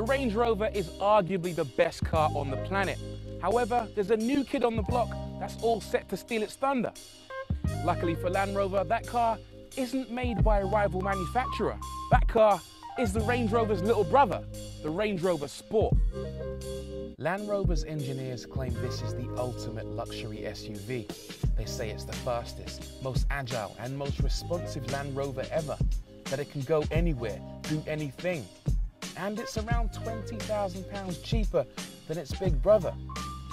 Range Rover is arguably the best car on the planet. However, there's a new kid on the block that's all set to steal its thunder. Luckily for Land Rover, that car isn't made by a rival manufacturer. That car is the Range Rover's little brother, the Range Rover Sport. Land Rover's engineers claim this is the ultimate luxury SUV. They say it's the fastest, most agile and most responsive Land Rover ever, that it can go anywhere, do anything. And it's around £20,000 cheaper than its big brother.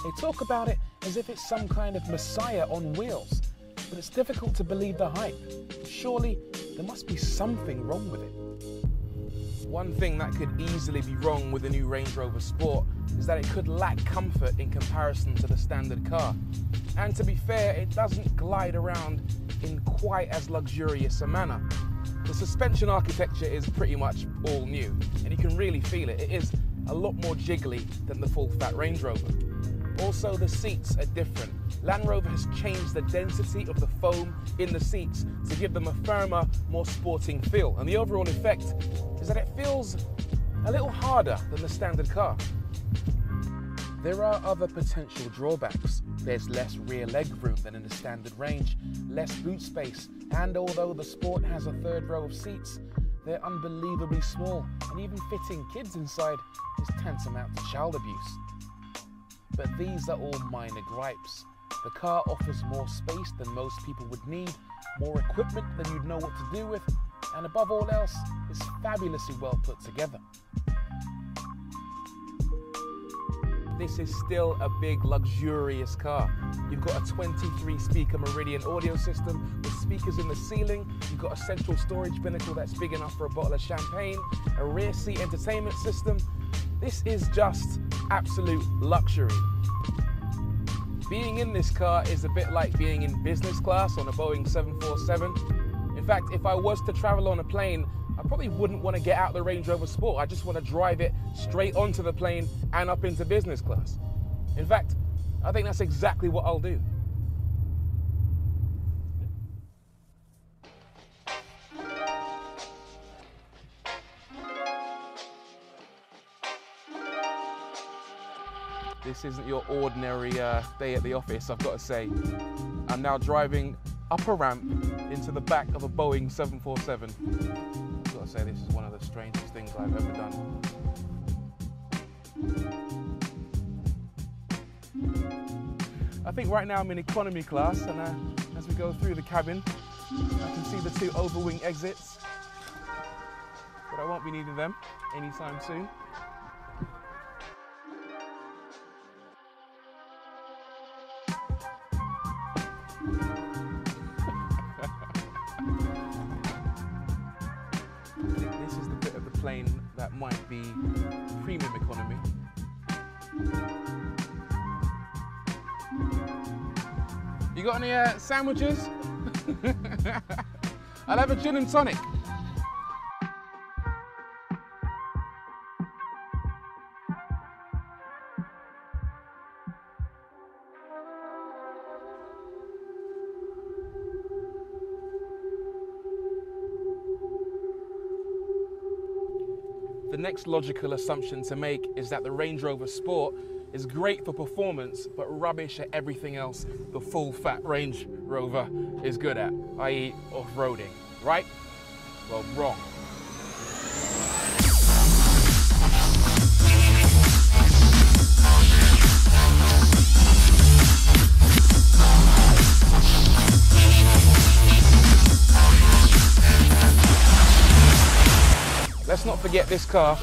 They talk about it as if it's some kind of messiah on wheels, but it's difficult to believe the hype. Surely there must be something wrong with it. One thing that could easily be wrong with the new Range Rover Sport is that it could lack comfort in comparison to the standard car. And to be fair, it doesn't glide around in quite as luxurious a manner. The suspension architecture is pretty much all new, and you can really feel it. It is a lot more jiggly than the full-fat Range Rover. Also, the seats are different. Land Rover has changed the density of the foam in the seats to give them a firmer, more sporting feel. And the overall effect is that it feels a little harder than the standard car. There are other potential drawbacks. There's less rear leg room than in the standard range, less boot space, and although the Sport has a third row of seats, they're unbelievably small, and even fitting kids inside is tantamount to child abuse. But these are all minor gripes. The car offers more space than most people would need, more equipment than you'd know what to do with, and above all else, it's fabulously well put together. This is still a big, luxurious car. You've got a 23-speaker Meridian audio system with speakers in the ceiling. You've got a central storage binnacle that's big enough for a bottle of champagne, a rear seat entertainment system. This is just absolute luxury. Being in this car is a bit like being in business class on a Boeing 747. In fact, if I was to travel on a plane, I probably wouldn't want to get out the Range Rover Sport. I just want to drive it straight onto the plane and up into business class. In fact, I think that's exactly what I'll do. This isn't your ordinary day at the office, I've got to say. I'm now driving up a ramp into the back of a Boeing 747. I've got to say, this is one of the strangest things I've ever done. I think right now I'm in economy class, and as we go through the cabin, I can see the two overwing exits, but I won't be needing them anytime soon. This is the bit of the plane that might be premium economy. You got any sandwiches? I'll have a gin and tonic. The next logical assumption to make is that the Range Rover Sport is great for performance, but rubbish at everything else the full-fat Range Rover is good at, i.e. off-roading, right? Well, wrong. Let's not forget this car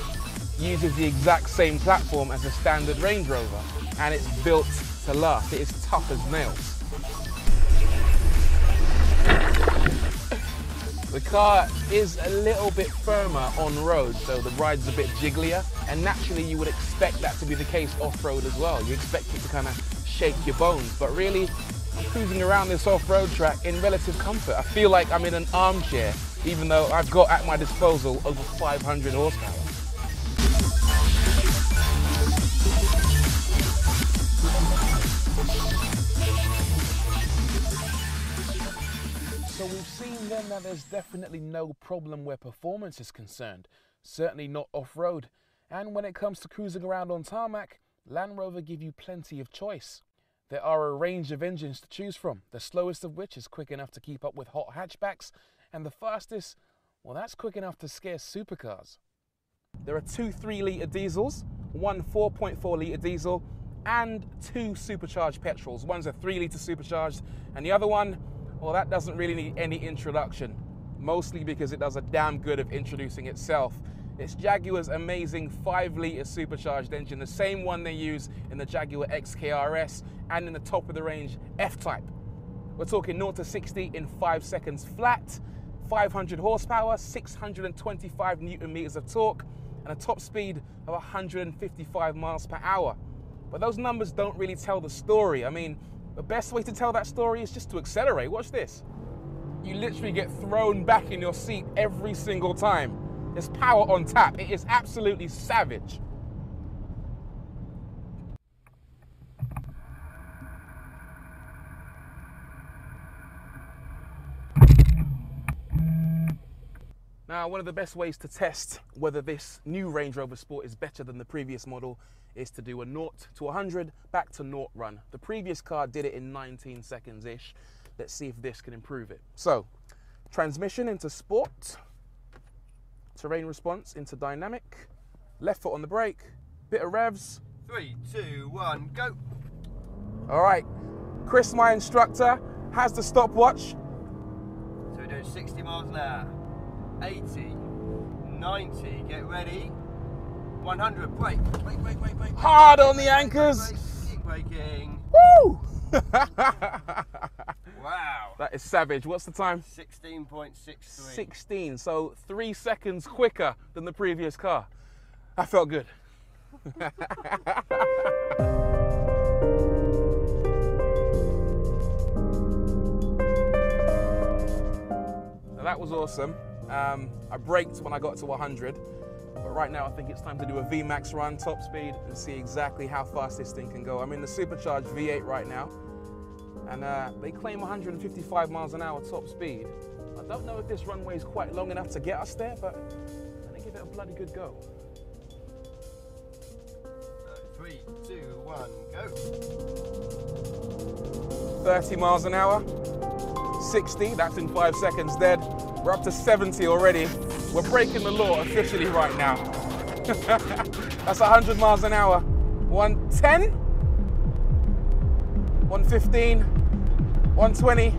uses the exact same platform as a standard Range Rover, and it's built to last. It is tough as nails. The car is a little bit firmer on road, so the ride's a bit jigglier, and naturally you would expect that to be the case off-road as well. You expect it to kind of shake your bones, but really, I'm cruising around this off-road track in relative comfort. I feel like I'm in an armchair, even though I've got at my disposal over 500 horsepower. So we've seen then that there's definitely no problem where performance is concerned, certainly not off-road. And when it comes to cruising around on tarmac, Land Rover give you plenty of choice. There are a range of engines to choose from, the slowest of which is quick enough to keep up with hot hatchbacks, and the fastest, well, that's quick enough to scare supercars. There are 2 3-litre diesels, one 4.4-litre diesel, and 2 supercharged petrols. One's a 3-litre supercharged, and the other one, well, that doesn't really need any introduction, mostly because it does a damn good of introducing itself. It's Jaguar's amazing 5-litre supercharged engine, the same one they use in the Jaguar XKRS and in the top-of-the-range F-Type. We're talking 0 to 60 in 5 seconds flat, 500 horsepower, 625 newton meters of torque, and a top speed of 155 miles per hour. But those numbers don't really tell the story. I mean, the best way to tell that story is just to accelerate. Watch this. You literally get thrown back in your seat every single time. There's power on tap. It is absolutely savage. Now, one of the best ways to test whether this new Range Rover Sport is better than the previous model is to do a 0 to 100 back to 0 run. The previous car did it in 19 seconds-ish. Let's see if this can improve it. So, transmission into sport, terrain response into dynamic, left foot on the brake, bit of revs. 3, 2, 1, go. All right, Chris, my instructor, has the stopwatch. So we're doing 60 miles an hour, 80, 90, get ready, 100, brake, brake. Hard on the anchors. Keep braking. Woo! Wow. That is savage. What's the time? 16.63. 16, so 3 seconds quicker than the previous car. That felt good. Now that was awesome. I braked when I got to 100, but right now I think it's time to do a VMAX run, top speed, and see exactly how fast this thing can go. I'm in the supercharged V8 right now, and they claim 155 miles an hour top speed. I don't know if this runway is quite long enough to get us there, but I'm gonna give it a bloody good go. 3, 2, 1, go. 30 miles an hour, 60, that's in 5 seconds dead. We're up to 70 already. We're breaking the law officially right now. That's 100 miles an hour. 110, 115, 120.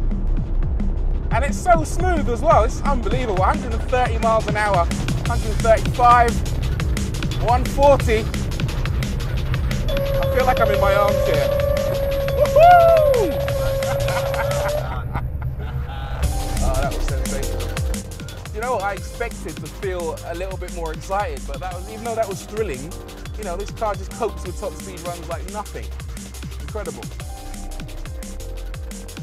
And it's so smooth as well. It's unbelievable. 130 miles an hour, 135, 140. I feel like I'm in my armchair. Woohoo! Oh, that was sensational. You know, I expected to feel a little bit more excited, but that was, even though that was thrilling, you know, this car just copes with top speed runs like nothing. Incredible.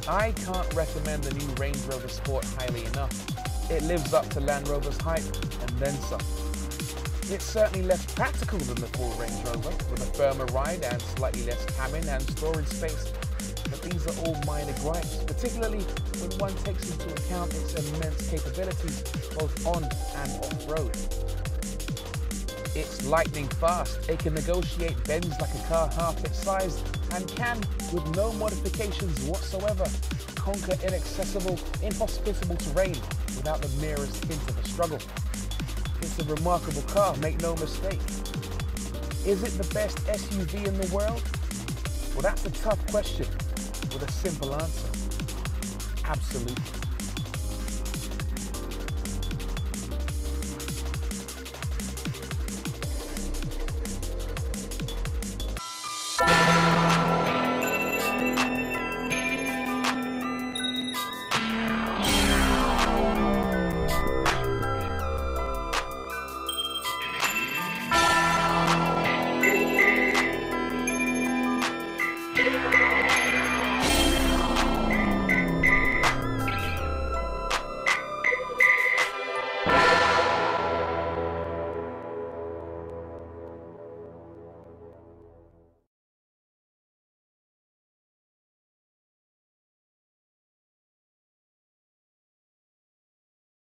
I can't recommend the new Range Rover Sport highly enough. It lives up to Land Rover's hype and then some. It's certainly less practical than the full Range Rover, with a firmer ride and slightly less cabin and storage space. But these are all minor gripes, particularly when one takes into account its immense capabilities, both on and off-road. It's lightning fast. It can negotiate bends like a car half its size and can, with no modifications whatsoever, conquer inaccessible, inhospitable terrain without the merest hint of a struggle. It's a remarkable car, make no mistake. Is it the best SUV in the world? Well, that's a tough question with a simple answer. Absolutely.